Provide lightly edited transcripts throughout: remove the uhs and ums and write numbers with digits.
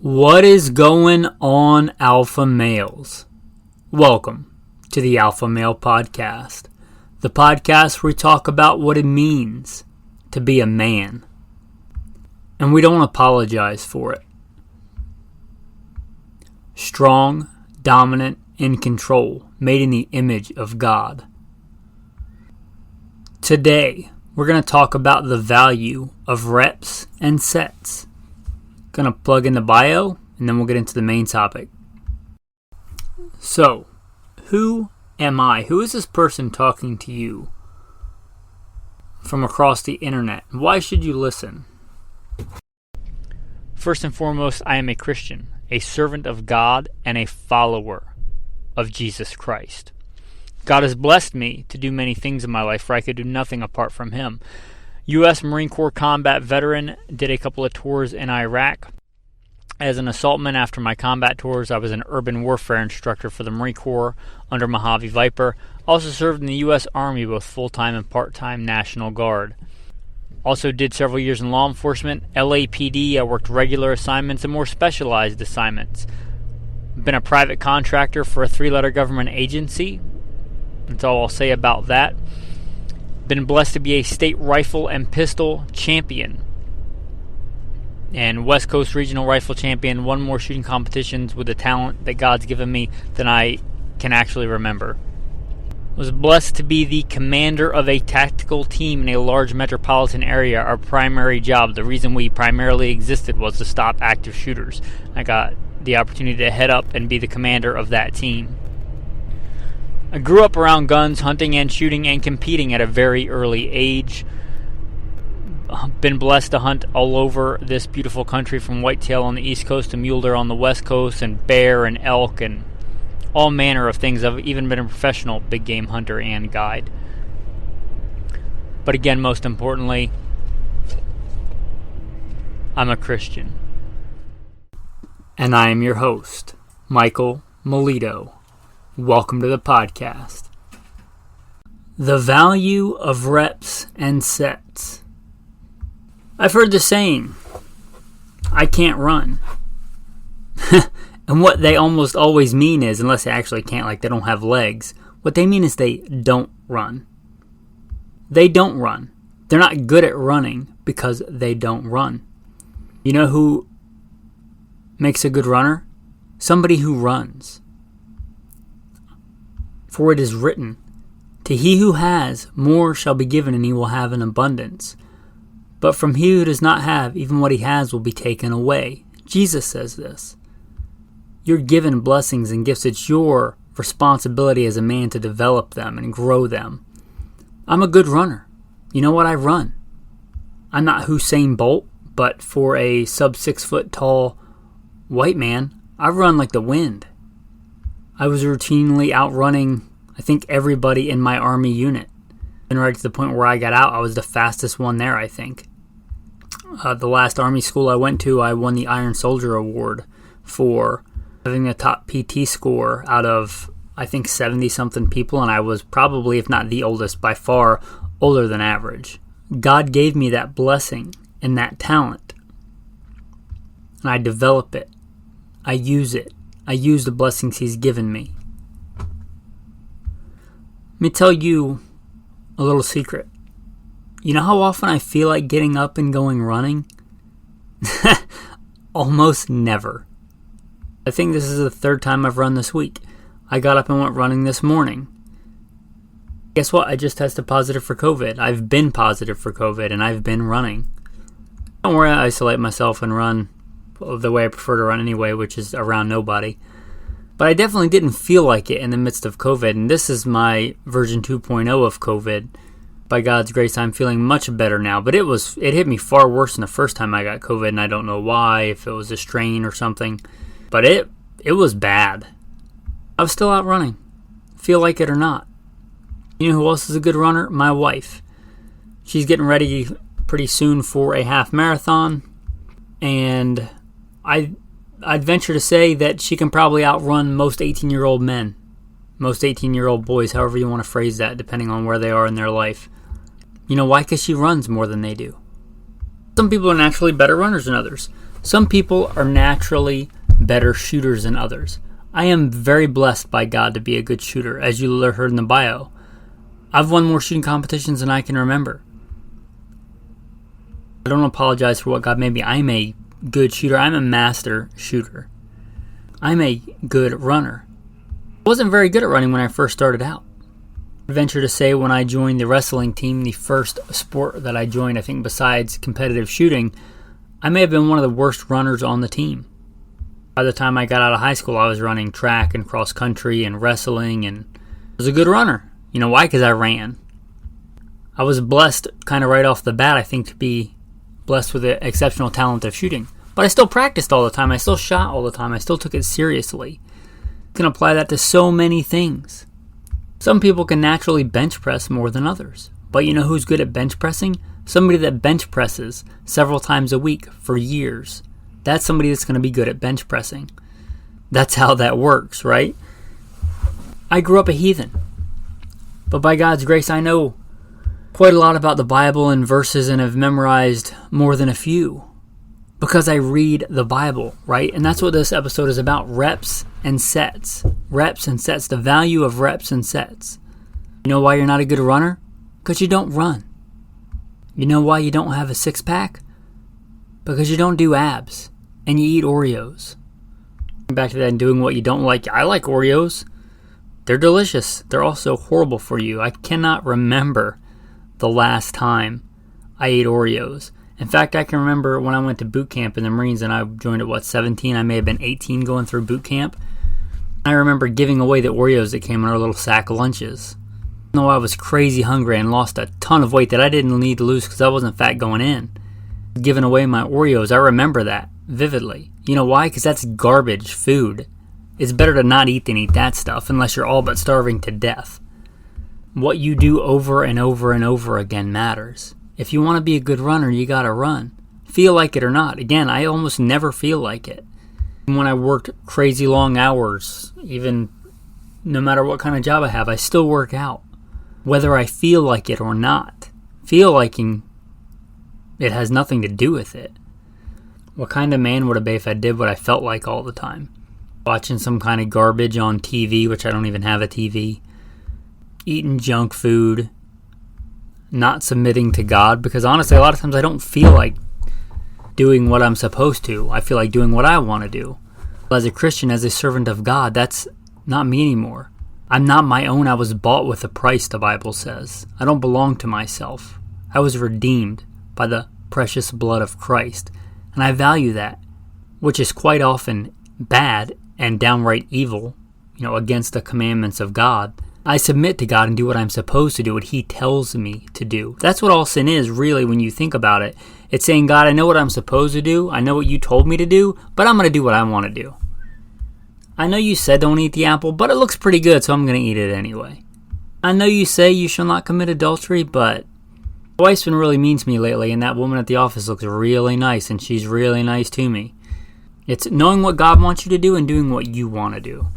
What is going on, alpha males? Welcome to the Alpha Male Podcast, the podcast where we talk about what it means to be a man. And we don't apologize for it. Strong, dominant, in control, made in the image of God. Today, we're going to talk about the value of reps and sets. Going to plug in the bio, and then we'll get into the main topic. So, who am I? Who is this person talking to you from across the internet? Why should you listen? First and foremost, I am a Christian, a servant of God, and a follower of Jesus Christ. God has blessed me to do many things in my life, for I could do nothing apart from Him. U.S. Marine Corps combat veteran, did a couple of tours in Iraq. As an assaultman after my combat tours, I was an urban warfare instructor for the Marine Corps under Mojave Viper. Also served in the U.S. Army, both full-time and part-time National Guard. Also did several years in law enforcement, LAPD. I worked regular assignments and more specialized assignments. Been a private contractor for a 3-letter government agency. That's all I'll say about that. Been blessed to be a state rifle and pistol champion and West Coast regional rifle champion. Won more shooting competitions with the talent that God's given me than I can actually remember. Was blessed to be the commander of a tactical team in a large metropolitan area. Our primary job, the reason we primarily existed, was to stop active shooters. I got the opportunity to head up and be the commander of that team. I grew up around guns, hunting and shooting and competing at a very early age. Been blessed to hunt all over this beautiful country, from whitetail on the East Coast to mule deer on the West Coast, and bear and elk and all manner of things. I've even been a professional big game hunter and guide. But again, most importantly, I'm a Christian. And I am your host, Michael Milito. Welcome to the podcast. The value of reps and sets. I've heard the saying, I can't run. And what they almost always mean is, unless they actually can't, like they don't have legs, what they mean is they don't run. They don't run. They're not good at running because they don't run. You know who makes a good runner? Somebody who runs. For it is written, to he who has, more shall be given, and he will have an abundance. But from he who does not have, even what he has will be taken away. Jesus says this. You're given blessings and gifts. It's your responsibility as a man to develop them and grow them. I'm a good runner. You know what? I run. I'm not Usain Bolt, but for a sub 6 foot tall white man, I run like the wind. I was routinely outrunning, I think, everybody in my Army unit. And right to the point where I got out, I was the fastest one there, I think. The last Army school I went to, I won the Iron Soldier Award for having the top PT score out of, I think, 70-something people, and I was probably, if not the oldest, by far older than average. God gave me that blessing and that talent, and I develop it. I use it. I use the blessings He's given me. Let me tell you a little secret. You know how often I feel like getting up and going running? Almost never. I think this is the third time I've run this week. I got up and went running this morning. Guess what? I just tested positive for COVID. I've been positive for COVID, and I've been running. Don't worry, I isolate myself and run the way I prefer to run anyway, which is around nobody. But I definitely didn't feel like it in the midst of COVID, and this is my version 2.0 of COVID. By God's grace, I'm feeling much better now, but it hit me far worse than the first time I got COVID, and I don't know why, if it was a strain or something. But it was bad. I was still out running, feel like it or not. You know who else is a good runner? My wife. She's getting ready pretty soon for a half marathon, and I'd venture to say that she can probably outrun most 18-year-old men, most 18-year-old boys, however you want to phrase that, depending on where they are in their life. You know why? Because she runs more than they do. Some people are naturally better runners than others. Some people are naturally better shooters than others. I am very blessed by God to be a good shooter, as you heard in the bio. I've won more shooting competitions than I can remember. I don't apologize for what God made me. I'm a good shooter. I'm a master shooter. I'm a good runner. I wasn't very good at running when I first started out. I venture to say when I joined the wrestling team, the first sport that I joined, I think besides competitive shooting, I may have been one of the worst runners on the team. By the time I got out of high school, I was running track and cross country and wrestling, and I was a good runner. You know why? Because I ran. I was blessed kind of right off the bat, I think, to be blessed with the exceptional talent of shooting. But I still practiced all the time. I still shot all the time. I still took it seriously. You can apply that to so many things. Some people can naturally bench press more than others. But you know who's good at bench pressing? Somebody that bench presses several times a week for years. That's somebody that's going to be good at bench pressing. That's how that works, right? I grew up a heathen. But by God's grace, I know quite a lot about the Bible and verses and have memorized more than a few. Because I read the Bible, right? And that's what this episode is about, reps and sets. Reps and sets, the value of reps and sets. You know why you're not a good runner? Because you don't run. You know why you don't have a six-pack? Because you don't do abs and you eat Oreos. Back to that and doing what you don't like. I like Oreos. They're delicious. They're also horrible for you. I cannot remember the last time I ate Oreos. In fact, I can remember when I went to boot camp in the Marines and I joined at 17? I may have been 18 going through boot camp. I remember giving away the Oreos that came in our little sack lunches. Even though I was crazy hungry and lost a ton of weight that I didn't need to lose because I wasn't fat going in. Giving away my Oreos, I remember that vividly. You know why? Because that's garbage food. It's better to not eat than eat that stuff unless you're all but starving to death. What you do over and over and over again matters. If you want to be a good runner, you gotta run. Feel like it or not. Again, I almost never feel like it. When I worked crazy long hours, even no matter what kind of job I have, I still work out. Whether I feel like it or not. Feel liking it has nothing to do with it. What kind of man would I be if I did what I felt like all the time? Watching some kind of garbage on TV, which I don't even have a TV. Eating junk food. Not submitting to God, because honestly, a lot of times I don't feel like doing what I'm supposed to. I feel like doing what I want to do. As a Christian, as a servant of God, that's not me anymore. I'm not my own. I was bought with a price, the Bible says. I don't belong to myself. I was redeemed by the precious blood of Christ. And I value that, which is quite often bad and downright evil, against the commandments of God. I submit to God and do what I'm supposed to do, what He tells me to do. That's what all sin is, really, when you think about it. It's saying, God, I know what I'm supposed to do. I know what you told me to do, but I'm going to do what I want to do. I know you said don't eat the apple, but it looks pretty good, so I'm going to eat it anyway. I know you say you shall not commit adultery, but my wife's been really mean to me lately, and that woman at the office looks really nice, and she's really nice to me. It's knowing what God wants you to do and doing what you want to do.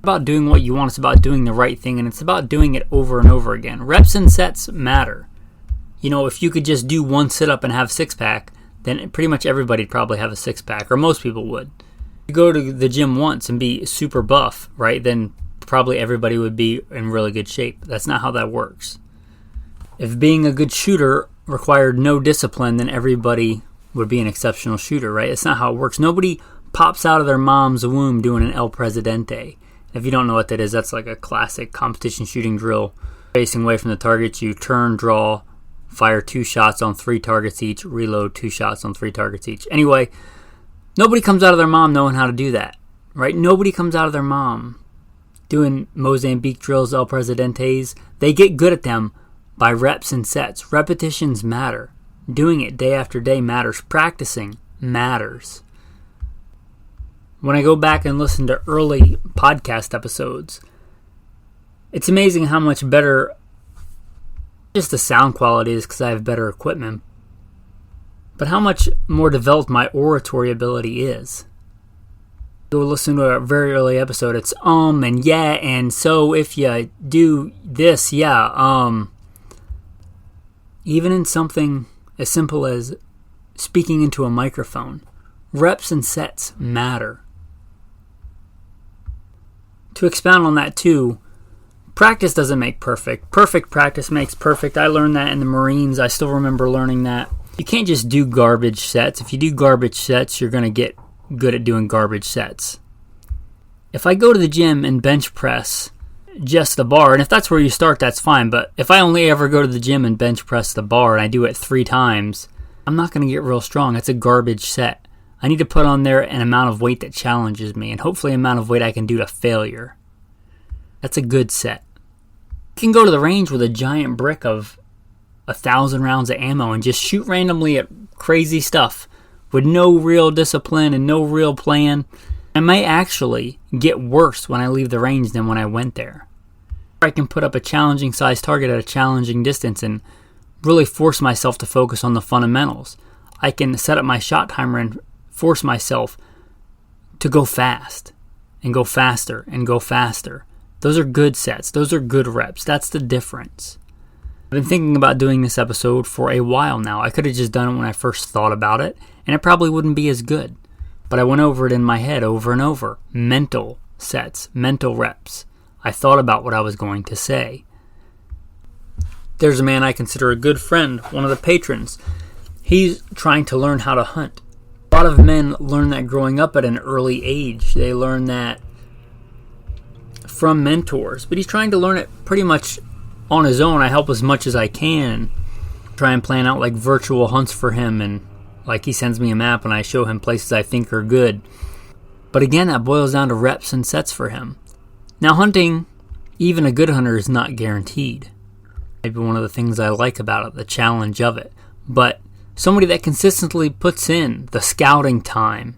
About doing what you want, it's about doing the right thing, and it's about doing it over and over again. Reps and sets matter. If you could just do one sit-up and have a six-pack, then pretty much everybody'd probably have a six-pack, or most people would. If you go to the gym once and be super buff, right, then probably everybody would be in really good shape. That's not how that works. If being a good shooter required no discipline, then everybody would be an exceptional shooter, right? It's not how it works. Nobody pops out of their mom's womb doing an El Presidente. If you don't know what that is, that's like a classic competition shooting drill. Facing away from the targets, you turn, draw, fire 2 shots on 3 targets each, reload 2 shots on 3 targets each. Anyway, nobody comes out of their mom knowing how to do that, right? Nobody comes out of their mom doing Mozambique drills, El Presidentes. They get good at them by reps and sets. Repetitions matter. Doing it day after day matters. Practicing matters. When I go back and listen to early podcast episodes, it's amazing how much better just the sound quality is because I have better equipment, but how much more developed my oratory ability is. Go listen to a very early episode. It's and yeah, and so if you do this, yeah, even in something as simple as speaking into a microphone, Reps and sets matter. To expound on that too, practice doesn't make perfect. Perfect practice makes perfect. I learned that in the Marines. I still remember learning that. You can't just do garbage sets. If you do garbage sets, you're going to get good at doing garbage sets. If I go to the gym and bench press just the bar, and if that's where you start, that's fine. But if I only ever go to the gym and bench press the bar and I do it 3 times, I'm not going to get real strong. That's a garbage set. I need to put on there an amount of weight that challenges me, and hopefully an amount of weight I can do to failure. That's a good set. You can go to the range with a giant brick of 1,000 rounds of ammo and just shoot randomly at crazy stuff with no real discipline and no real plan. I might actually get worse when I leave the range than when I went there. I can put up a challenging size target at a challenging distance and really force myself to focus on the fundamentals. I can set up my shot timer and force myself to go fast and go faster and go faster. Those are good sets. Those are good reps. That's the difference. I've been thinking about doing this episode for a while now. I could have just done it when I first thought about it, and it probably wouldn't be as good. But I went over it in my head over and over. Mental sets, mental reps. I thought about what I was going to say. There's a man I consider a good friend, one of the patrons. He's trying to learn how to hunt. A lot of men learn that growing up at an early age. They learn that from mentors. But he's trying to learn it pretty much on his own. I help as much as I can. Try and plan out like virtual hunts for him, and like he sends me a map and I show him places I think are good. But again, that boils down to reps and sets for him. Now hunting, even a good hunter, is not guaranteed. Maybe one of the things I like about it, the challenge of it. But somebody that consistently puts in the scouting time,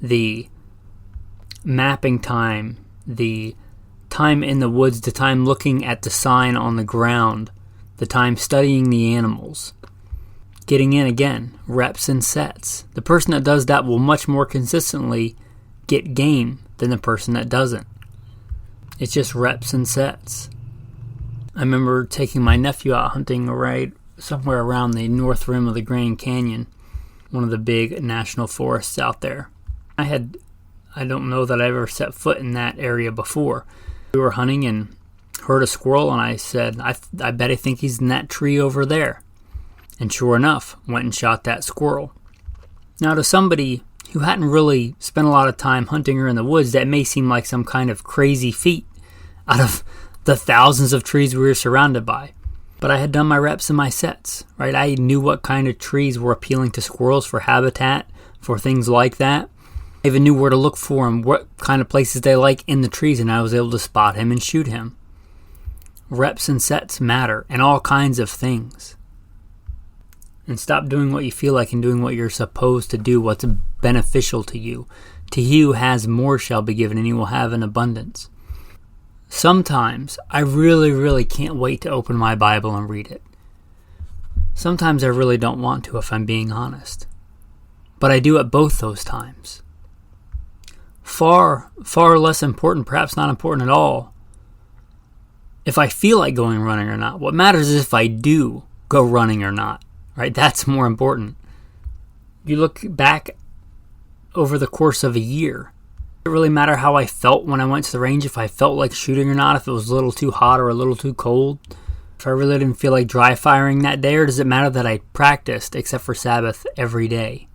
the mapping time, the time in the woods, the time looking at the sign on the ground, the time studying the animals, getting in again, reps and sets. The person that does that will much more consistently get game than the person that doesn't. It's just reps and sets. I remember taking my nephew out hunting right somewhere around the north rim of the Grand Canyon, one of the big national forests out there. I don't know that I ever set foot in that area before. We were hunting and heard a squirrel, and I said, I bet I think he's in that tree over there. And sure enough, went and shot that squirrel. Now, to somebody who hadn't really spent a lot of time hunting or in the woods, that may seem like some kind of crazy feat out of the thousands of trees we were surrounded by. But I had done my reps and my sets, right? I knew what kind of trees were appealing to squirrels for habitat, for things like that. I even knew where to look for them, what kind of places they like in the trees, and I was able to spot him and shoot him. Reps and sets matter in all kinds of things. And stop doing what you feel like and doing what you're supposed to do, what's beneficial to you. To he who has more shall be given, and he will have in abundance. Sometimes I really can't wait to open my Bible and read it. Sometimes I really don't want to, if I'm being honest. But I do at both those times. Far less important, perhaps not important at all, if I feel like going running or not. What matters is if I do go running or not, right? That's more important. You look back over the course of a year, it really matter how I felt when I went to the range, if I felt like shooting or not, if it was a little too hot or a little too cold, if I really didn't feel like dry firing that day, or does it matter that I practiced, except for Sabbath, every day?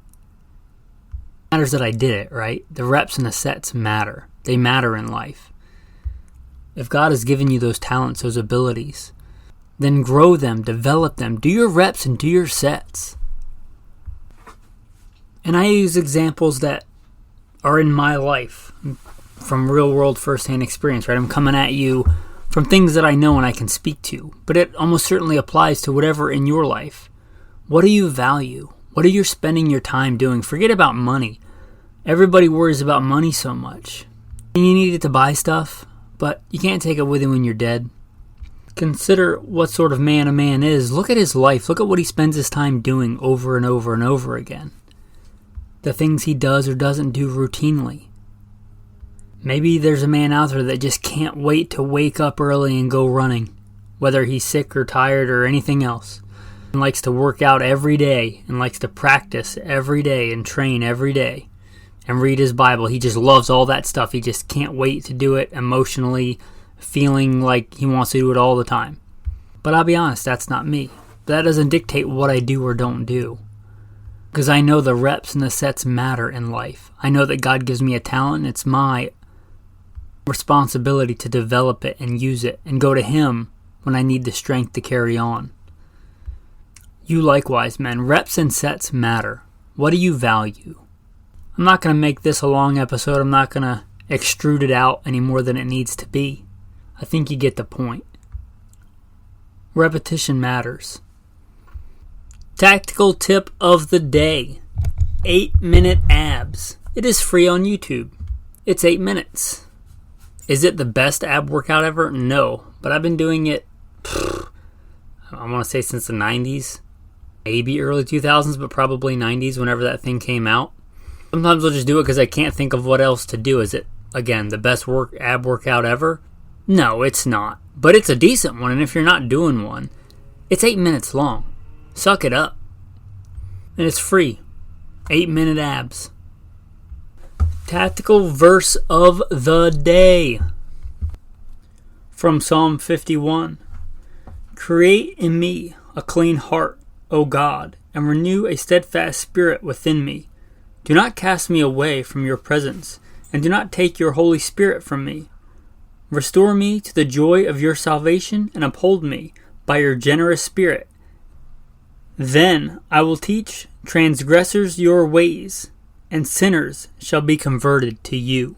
It matters that I did it, right? The reps and the sets matter. They matter in life. If God has given you those talents, those abilities, then grow them, develop them, do your reps and do your sets. And I use examples that are in my life from real world firsthand experience, right? I'm coming at you from things that I know and I can speak to, but it almost certainly applies to whatever in your life. What do you value? What are you spending your time doing? Forget about money. Everybody worries about money so much. You need it to buy stuff, but you can't take it with you when you're dead. Consider what sort of man a man is. Look at his life. Look at what he spends his time doing over and over and over again. The things he does or doesn't do routinely. Maybe there's a man out there that just can't wait to wake up early and go running, whether he's sick or tired or anything else. and likes to work out every day and likes to practice every day and train every day and read his Bible. He just loves all that stuff. He just can't wait to do it emotionally, feeling like he wants to do it all the time. But I'll be honest, that's not me. That doesn't dictate what I do or don't do. Because I know the reps and the sets matter in life. I know that God gives me a talent, and it's my responsibility to develop it and use it and go to Him when I need the strength to carry on. You likewise, men. Reps and sets matter. What do you value? I'm not going to make this a long episode. I'm not going to extrude it out any more than it needs to be. I think you get the point. Repetition matters. Tactical tip of the day. 8-minute abs. It is free on YouTube. It's 8 minutes. Is it the best ab workout ever? No. But I've been doing it, I want to say since the 90s. Maybe early 2000s, but probably 90s whenever that thing came out. Sometimes I'll just do it because I can't think of what else to do. Is it, again, the best ab workout ever? No, it's not. But it's a decent one, and if you're not doing one, it's 8 minutes long. Suck it up. And it's free. 8-minute abs. Tactical verse of the day. From Psalm 51. Create in me a clean heart, O God, and renew a steadfast spirit within me. Do not cast me away from your presence, and do not take your Holy Spirit from me. Restore me to the joy of your salvation, and uphold me by your generous spirit. Then I will teach transgressors your ways, and sinners shall be converted to you.